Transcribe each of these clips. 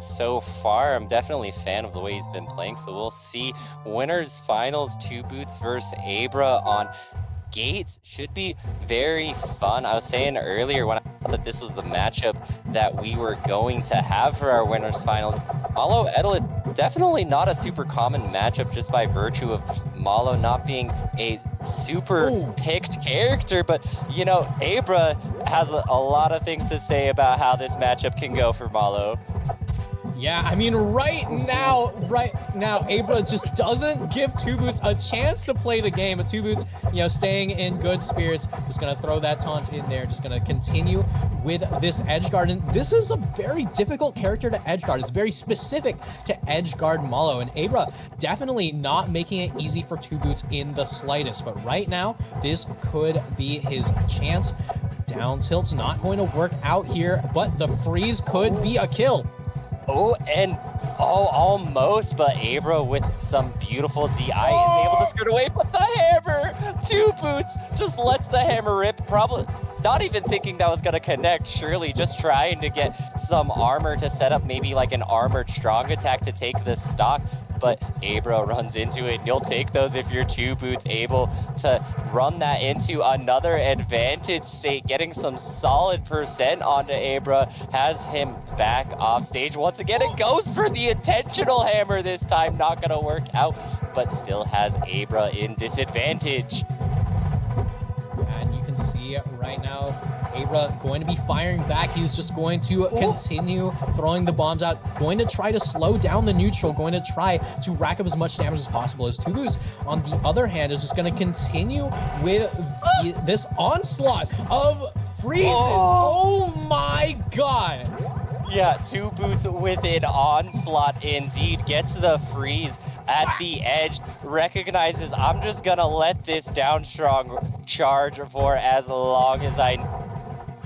so far. I'm definitely a fan of the way he's been playing, so we'll see. Winners finals, 2bootz versus Abruh on Gates should be very fun. I was saying earlier when I thought that this was the matchup that we were going to have for our winners finals. Mollo Etalus, definitely not a super common matchup just by virtue of Mollo not being a super picked character, but you know, Abruh has a lot of things to say about how this matchup can go for Mollo. Yeah, I mean, right now, Abruh just doesn't give 2bootz a chance to play the game. But 2bootz, you know, staying in good spirits, just gonna throw that taunt in there, just gonna continue with this edgeguard. And this is a very difficult character to edgeguard. It's very specific to edgeguard Mollo, and Abruh definitely not making it easy for 2bootz in the slightest. But right now, this could be his chance. Down tilt's not going to work out here, but the freeze could be a kill. Oh, and almost, but Abruh with some beautiful DI is able to skirt away, but the hammer! 2bootz just lets the hammer rip, probably not even thinking that was gonna connect, surely just trying to get some armor to set up maybe like an armored strong attack to take the stock, but Abruh runs into it. You'll take those if you're 2bootz, able to run that into another advantage state, getting some solid percent onto Abruh, has him back off stage. Once again, it goes for the intentional hammer this time, not gonna work out, but still has Abruh in disadvantage. And you can see right now, Abruh going to be firing back. He's just going to continue throwing the bombs out, going to try to slow down the neutral, going to try to rack up as much damage as possible. As 2bootz, on the other hand, is just going to continue with this onslaught of freezes. Oh my god! Yeah, 2bootz with an onslaught indeed, gets the freeze at the edge, recognizes I'm just gonna let this down strong charge for as long as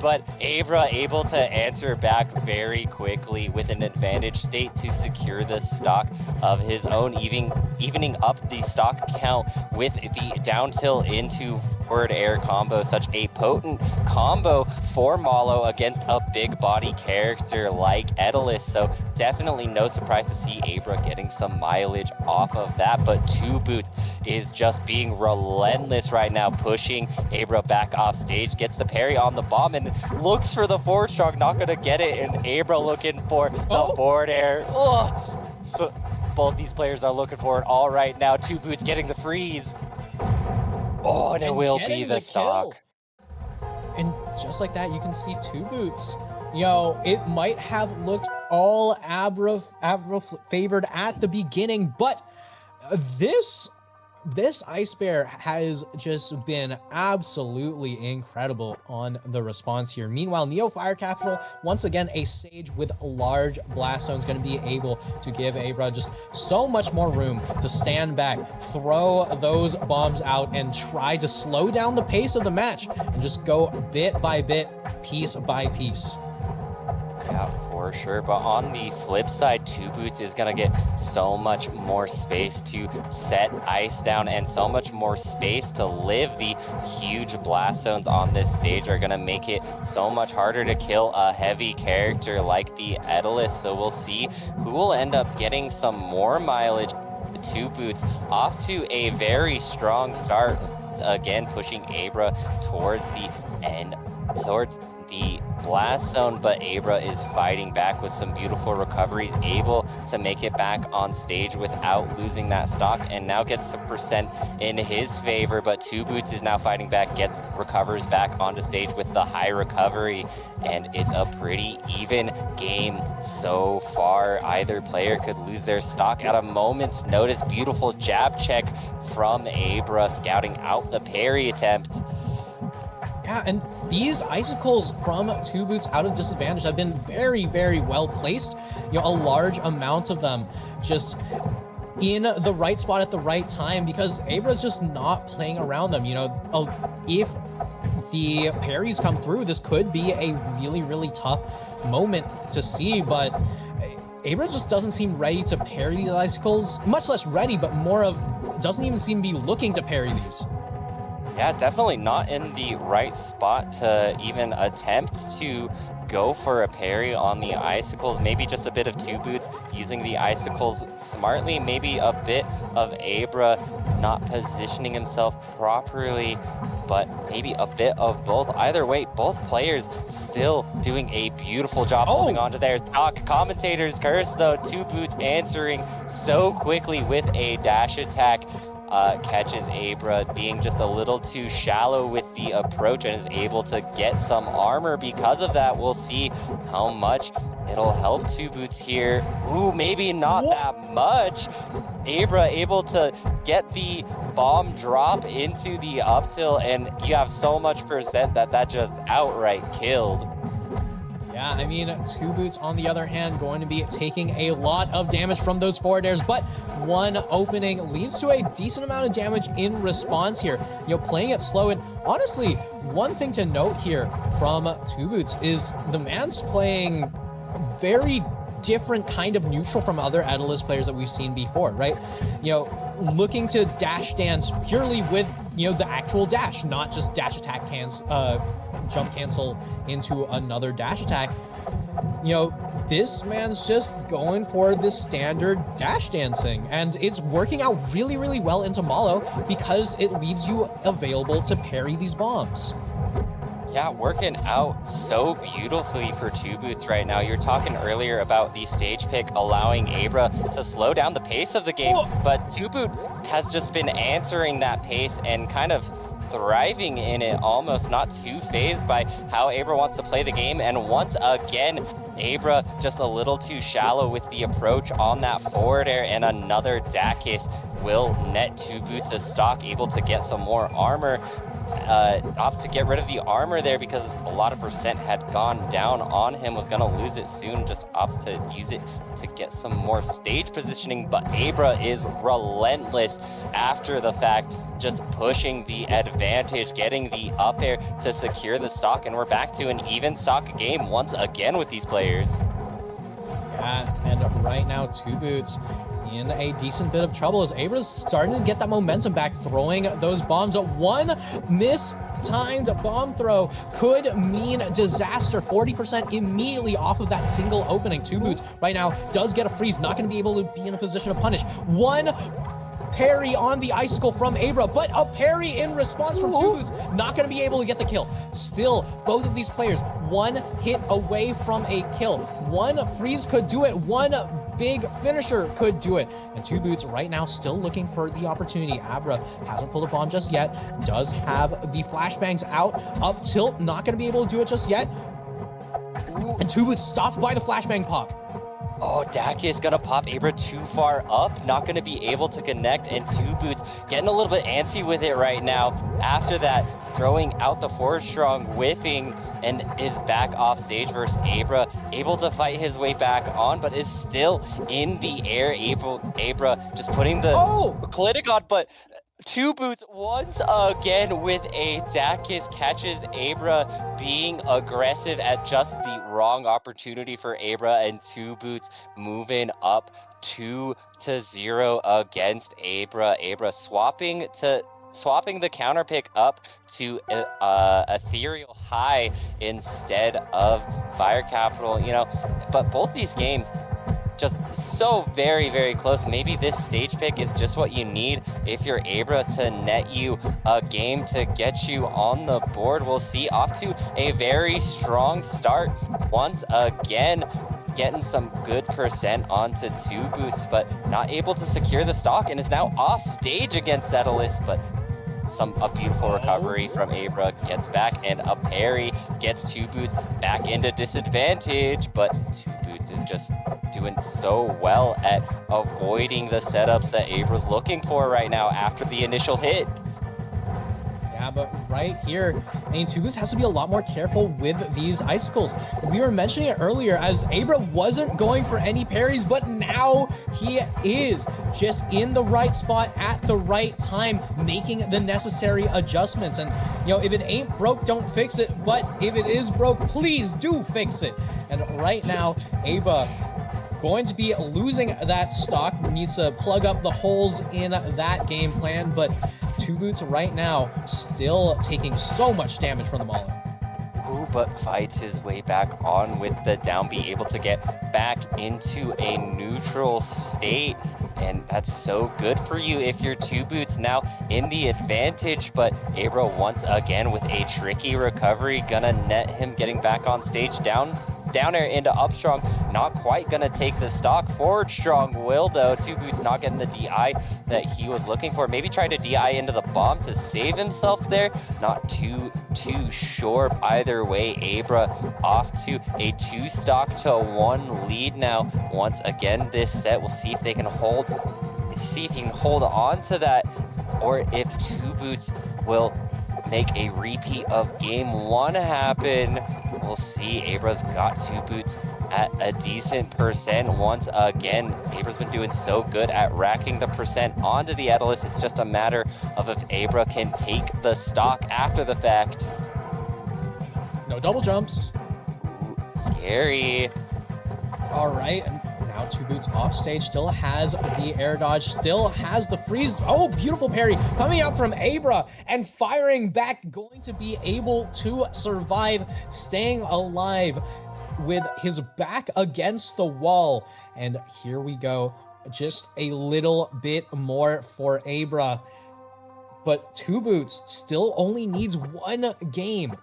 but Abruh able to answer back very quickly with an advantage state to secure the stock of his own, evening up the stock count with the down tilt into forward air combo. Such a potent combo for Mollo against a big body character like Etalus, so definitely no surprise to see Abruh getting some mileage off of that, but 2bootz is just being relentless right now, pushing Abruh back off stage, gets the parry on the bomb, and looks for the forward strong, not gonna get it, and Abruh looking for the forward air. So both these players are looking for it all right now. 2bootz getting the freeze. And it will be the stock. And just like that, you can see 2bootz. Yo, it might have looked all Abruh favored at the beginning, but this Ice Bear has just been absolutely incredible on the response here. Meanwhile, Neo Fire Capital, once again, a stage with large blast zones, going to be able to give Abruh just so much more room to stand back, throw those bombs out, and try to slow down the pace of the match and just go bit by bit, piece by piece. Yeah, for sure. But on the flip side, 2bootz is going to get so much more space to set ice down and so much more space to live. The huge blast zones on this stage are going to make it so much harder to kill a heavy character like the Etalus. So we'll see who will end up getting some more mileage. 2bootz off to a very strong start. Again, pushing Abruh towards the end, towards the blast zone, but Abruh is fighting back with some beautiful recoveries, able to make it back on stage without losing that stock, and now gets the percent in his favor. But 2bootz is now fighting back, recovers back onto stage with the high recovery, and it's a pretty even game so far. Either player could lose their stock at a moment's notice. Beautiful jab check from Abruh, scouting out the parry attempt. Yeah, and these icicles from 2bootz out of disadvantage have been very, very well placed. You know, a large amount of them just in the right spot at the right time, because Abruh's just not playing around them. You know, if the parries come through, this could be a really, really tough moment to see, but Abruh just doesn't seem ready to parry these icicles, much less ready, but more of doesn't even seem to be looking to parry these. Yeah, definitely not in the right spot to even attempt to go for a parry on the icicles. Maybe just a bit of 2bootz using the icicles smartly. Maybe a bit of Abruh not positioning himself properly, but maybe a bit of both. Either way, both players still doing a beautiful job holding on to their stock. Commentators curse though, 2bootz answering so quickly with a dash attack. Catches Abruh being just a little too shallow with the approach and is able to get some armor because of that. We'll see how much it'll help 2bootz here. Ooh, maybe not that much. Abruh able to get the bomb drop into the up tilt, and you have so much percent that just outright killed. Yeah, I mean, 2bootz on the other hand going to be taking a lot of damage from those forward airs, but one opening leads to a decent amount of damage in response here. You know, playing it slow, and honestly, one thing to note here from 2bootz is the man's playing very different kind of neutral from other Etalus players that we've seen before, right? You know, looking to dash dance purely with, you know, the actual dash, not just dash attack jump cancel into another dash attack. You know, this man's just going for the standard dash dancing, and it's working out really, really well into Mollo because it leaves you available to parry these bombs. Yeah, working out so beautifully for 2bootz right now. You're talking earlier about the stage pick allowing Abruh to slow down the pace of the game, but 2bootz has just been answering that pace and kind of thriving in it, almost not too phased by how Abruh wants to play the game. And once again, Abruh just a little too shallow with the approach on that forward air, and another Dakis will net 2bootz a stock, able to get some more armor. Opts to get rid of the armor there because a lot of percent had gone down on him, was gonna lose it soon, just opts to use it to get some more stage positioning. But Abruh is relentless after the fact, just pushing the advantage, getting the up air to secure the stock, and we're back to an even stock game once again with these players. Yeah, and right now 2bootz in a decent bit of trouble as Abruh's starting to get that momentum back, throwing those bombs. One mistimed bomb throw could mean disaster. 40% immediately off of that single opening. 2bootz right now does get a freeze, not going to be able to be in a position to punish. One parry on the icicle from Abruh, but a parry in response from 2bootz, not going to be able to get the kill. Still, both of these players one hit away from a kill. One freeze could do it, one big finisher could do it. And 2bootz right now still looking for the opportunity. Abruh hasn't pulled a bomb just yet, does have the flashbangs out. Up tilt, not going to be able to do it just yet. And 2bootz stopped by the flashbang pop. Oh, Dakis gonna pop Abruh too far up, not gonna be able to connect, and 2bootz getting a little bit antsy with it right now. After that, throwing out the forward strong, whipping, and is back off stage versus Abruh, able to fight his way back on, but is still in the air. Abruh just putting the clinic on, but 2bootz once again with a Dakis catches Abruh being aggressive at just the wrong opportunity for Abruh, and 2bootz moving up 2-0 against Abruh. Abruh swapping the counter pick up to Ethereal High instead of Fire Capital, you know, but both these games just so very, very close. Maybe this stage pick is just what you need if you're Abruh to net you a game to get you on the board. We'll see. Off to a very strong start once again, getting some good percent onto 2bootz, but not able to secure the stock, and is now off stage against Etalus. But a beautiful recovery from Abruh, gets back, and a parry gets 2bootz back into disadvantage. But 2bootz is just doing so well at avoiding the setups that Abruh's looking for right now after the initial hit. Yeah, but right here, I mean, 2bootz has to be a lot more careful with these icicles. We were mentioning it earlier as Abruh wasn't going for any parries, but now he is just in the right spot at the right time, making the necessary adjustments. And, you know, if it ain't broke, don't fix it. But if it is broke, please do fix it. And right now, Abruh going to be losing that stock, needs to plug up the holes in that game plan, but 2bootz right now still taking so much damage from the Mollo. but fights his way back on with the down B, able to get back into a neutral state. And that's so good for you if you're 2bootz now in the advantage. But Abruh once again with a tricky recovery, gonna net him getting back on stage. Down air into up strong, not quite gonna take the stock. Forward strong will though. 2bootz not getting the DI that he was looking for. Maybe try to DI into the bomb to save himself there. Not too sure. Either way, Abruh off to a 2 stock to 1 lead now. Once again this set, we'll see if they can hold. See if he can hold on to that, or if 2bootz will make a repeat of game 1 happen. We'll see. Abruh's got 2bootz at a decent percent. Once again, Abruh's been doing so good at racking the percent onto the Etalus. It's just a matter of if Abruh can take the stock after the fact. No double jumps. Ooh, scary. All right, and now 2bootz off stage, still has the air dodge, still has the freeze. Oh, beautiful parry coming out from Abruh and firing back, going to be able to survive, staying alive with his back against the wall. And here we go, just a little bit more for Abruh. But 2bootz still only needs 1 game.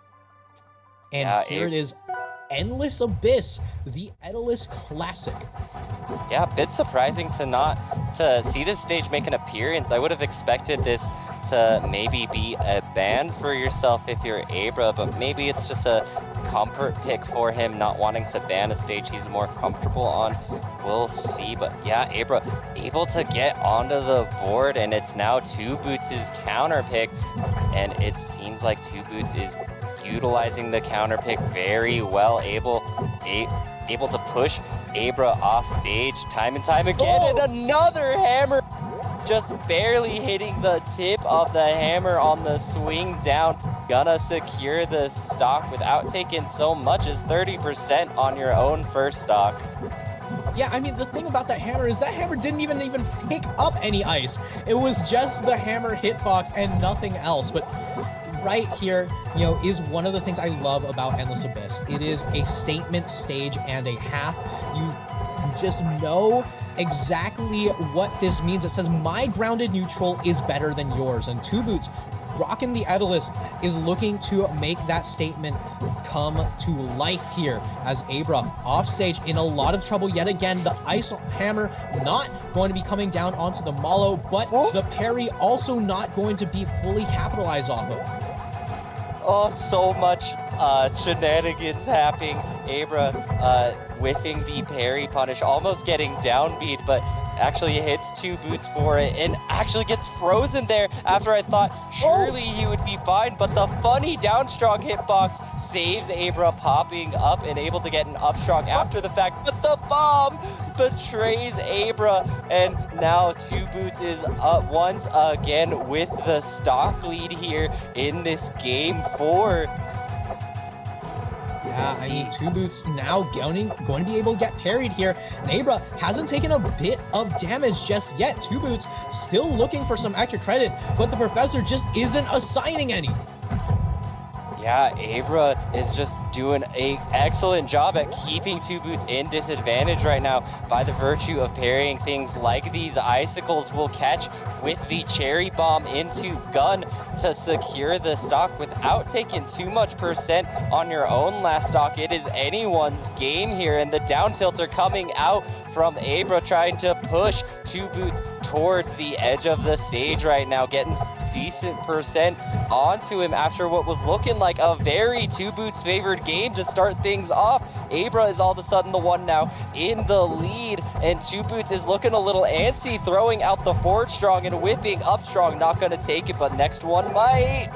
And yeah, here it is. Endless Abyss, the Etalus Classic. Yeah, a bit surprising to see this stage make an appearance. I would have expected this to maybe be a ban for yourself if you're Abruh, but maybe it's just a comfort pick for him, not wanting to ban a stage he's more comfortable on. We'll see, but yeah, Abruh able to get onto the board, and it's now 2bootz' counter pick, and it seems like 2bootz is utilizing the counter pick very well, able to push Abruh off stage time and time again. Oh! And another hammer, just barely hitting the tip of the hammer on the swing down. Gonna secure the stock without taking so much as 30% on your own first stock. Yeah, I mean, the thing about that hammer is that hammer didn't even pick up any ice. It was just the hammer hitbox and nothing else. But right here, you know, is one of the things I love about Endless Abyss. It is a statement stage and a half. You just know exactly what this means. It says, my grounded neutral is better than yours. And 2bootz, rocking the Etalus, is looking to make that statement come to life here as Abruh off stage in a lot of trouble yet again. The ice hammer not going to be coming down onto the Mollo, but the parry also not going to be fully capitalized off of. Oh, so much shenanigans happening. Abruh whiffing the parry punish, almost getting downbeat, but actually hits 2bootz for it and actually gets frozen there after I thought surely he would be fine, but the funny down strong hitbox saves Abruh popping up and able to get an up strong after the fact, but the bomb betrays Abruh, and now 2bootz is up once again with the stock lead here in this game 4. Yeah, I mean, 2bootz now going to be able to get parried here. Abruh hasn't taken a bit of damage just yet. 2bootz still looking for some extra credit, but the professor just isn't assigning any. Yeah, Abruh is just doing an excellent job at keeping 2bootz in disadvantage right now by the virtue of parrying things like these icicles. Will catch with the cherry bomb into gun to secure the stock without taking too much percent on your own last stock. It is anyone's game here, and the down tilter coming out from Abruh, trying to push 2bootz towards the edge of the stage right now, getting decent percent onto him after what was looking like a very 2bootz favored game to start things off. Abruh is all of a sudden the one now in the lead, and 2bootz is looking a little antsy, throwing out the forward strong and whipping up strong. Not going to take it, but next one might.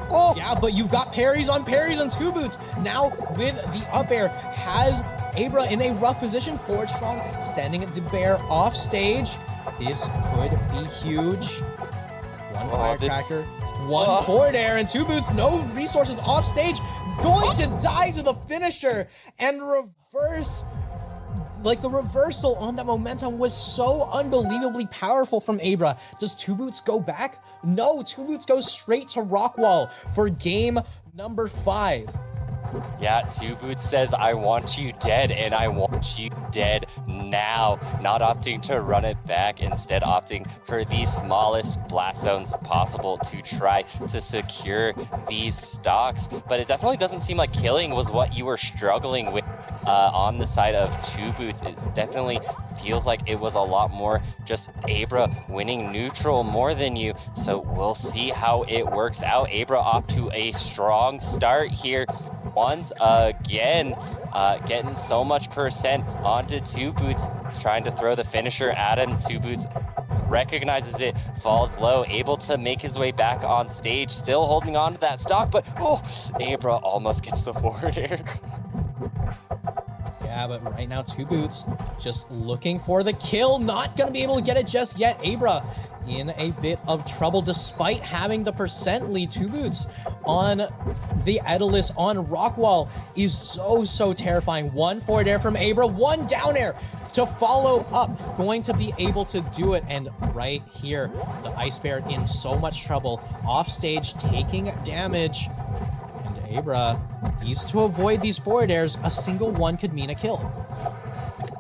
Oh. Yeah, but you've got parries on 2bootz. Now with the up air, has Abruh in a rough position. Forward strong, sending the bear off stage. This could be huge. One firecracker, one forward air, and 2bootz, no resources off stage, going to die to the finisher, and reverse. Like, the reversal on that momentum was so unbelievably powerful from Abruh. Does 2bootz go back? No, 2bootz goes straight to Rockwall for game number 5. Yeah, 2bootz says, I want you dead, and I want you dead now. Not opting to run it back, instead opting for the smallest blast zones possible to try to secure these stocks. But it definitely doesn't seem like killing was what you were struggling with on the side of 2bootz. It definitely feels like it was a lot more just Abruh winning neutral more than you. So we'll see how it works out. Abruh off to a strong start here. Once again, getting so much percent onto 2bootz, trying to throw the finisher at him. 2bootz recognizes it, falls low, able to make his way back on stage, still holding on to that stock, but oh, Abruh almost gets the forward air. Yeah, but right now 2bootz just looking for the kill, not gonna be able to get it just yet. Abruh in a bit of trouble despite having the percent lead. 2bootz on the Etalus on Rockwall is so terrifying. One forward air from Abruh, one down air to follow up, going to be able to do it. And right here, the Ice Bear in so much trouble, off stage taking damage. And Abruh needs to avoid these forward airs. A single one could mean a kill.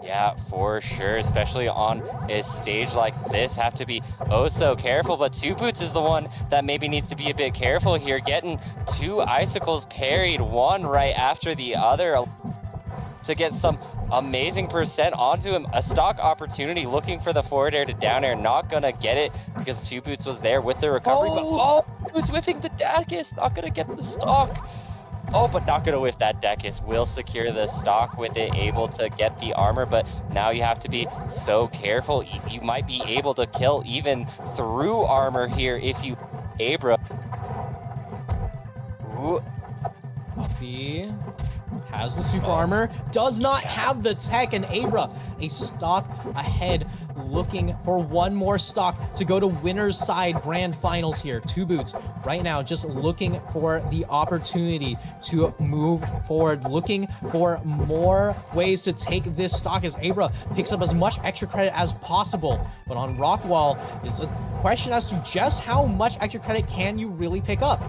Yeah, for sure, especially on a stage like this, have to be oh so careful, but 2bootz is the one that maybe needs to be a bit careful here, getting two icicles parried, one right after the other, to get some amazing percent onto him. A stock opportunity, looking for the forward air to down air, not gonna get it because 2bootz was there with the recovery, but oh, 2bootz whiffing the Dacus, not gonna get the stock. Oh, but not gonna whiff that Dacus. Will secure the stock with it, able to get the armor, but now you have to be so careful. You might be able to kill even through armor here if you Abruh. Ooh. Puppy has the super armor, does not have the tech, and Abruh a stock ahead, looking for one more stock to go to winner's side grand finals here. 2bootz right now just looking for the opportunity to move forward, looking for more ways to take this stock as Abruh picks up as much extra credit as possible. But on Rockwall is a question as to just how much extra credit can you really pick up.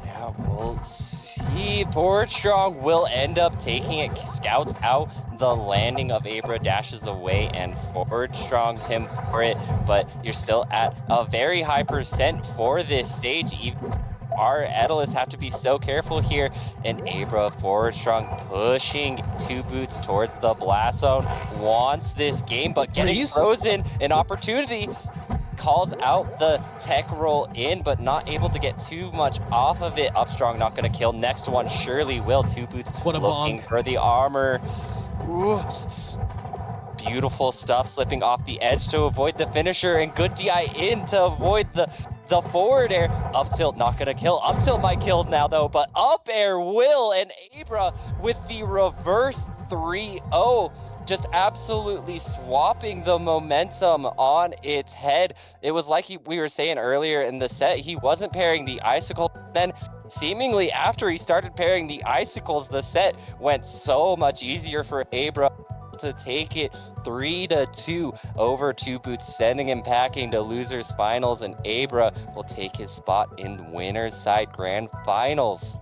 Yeah, we'll see. Forward Strong will end up taking it, scouts out the landing of Abruh, dashes away, and Forward Strongs him for it, but you're still at a very high percent for this stage. Even our Etalus have to be so careful here, and Abruh, Forward Strong pushing 2bootz towards the blast zone, wants this game, but getting frozen, an opportunity. Calls out the tech roll in, but not able to get too much off of it. Upstrong not going to kill. Next one surely will. 2bootz looking for the armor. Ooh. Beautiful stuff, slipping off the edge to avoid the finisher, and good DI in to avoid the forward air. Up tilt not gonna kill. Up tilt might kill now though, but up air will, and Abruh with the reverse 3-0. Just absolutely swapping the momentum on its head. It was like we were saying earlier in the set, he wasn't pairing the icicle. Then seemingly after he started pairing the icicles, the set went so much easier for Abruh to take it 3-2 over 2bootz, sending him packing to losers finals, and Abruh will take his spot in winners side grand finals.